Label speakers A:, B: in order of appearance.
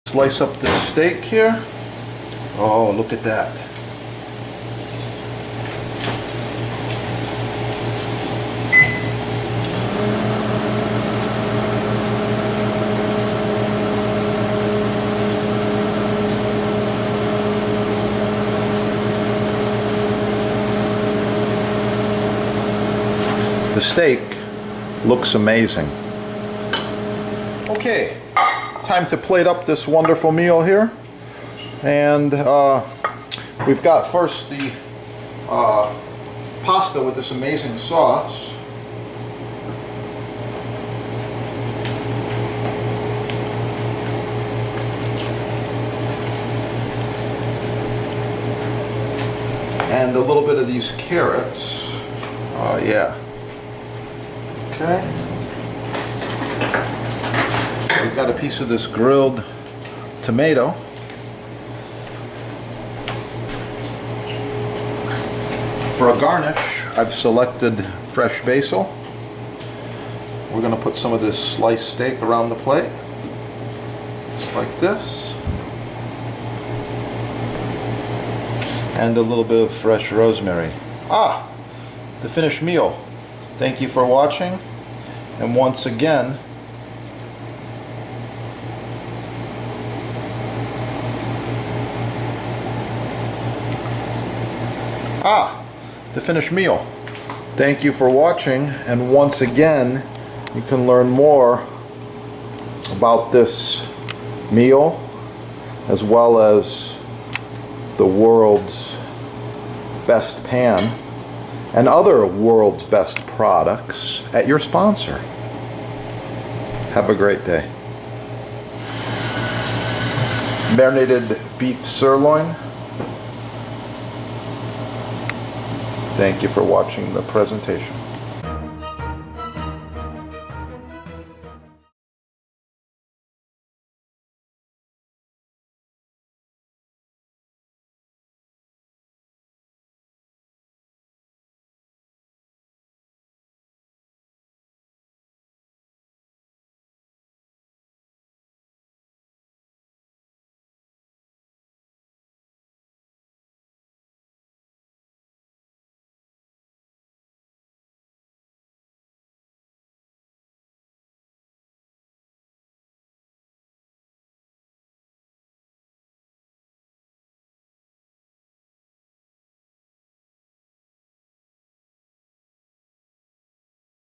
A: Slice up this steak here. Oh, look at that. The steak looks amazing. Okay, time to plate up this wonderful meal here. And we've got first the pasta with this amazing sauce. And a little bit of these carrots. Yeah. Okay. We've got a piece of this grilled tomato. For a garnish, I've selected fresh basil. We're going to put some of this sliced steak around the plate, just like this. And a little bit of fresh rosemary. The finished meal. Thank you for watching. And once again, the finished meal. Thank you for watching, and once again, you can learn more about this meal as well as the world's best pan and other world's best products at your sponsor. Have a great day. Marinated beef sirloin. Thank you for watching the presentation.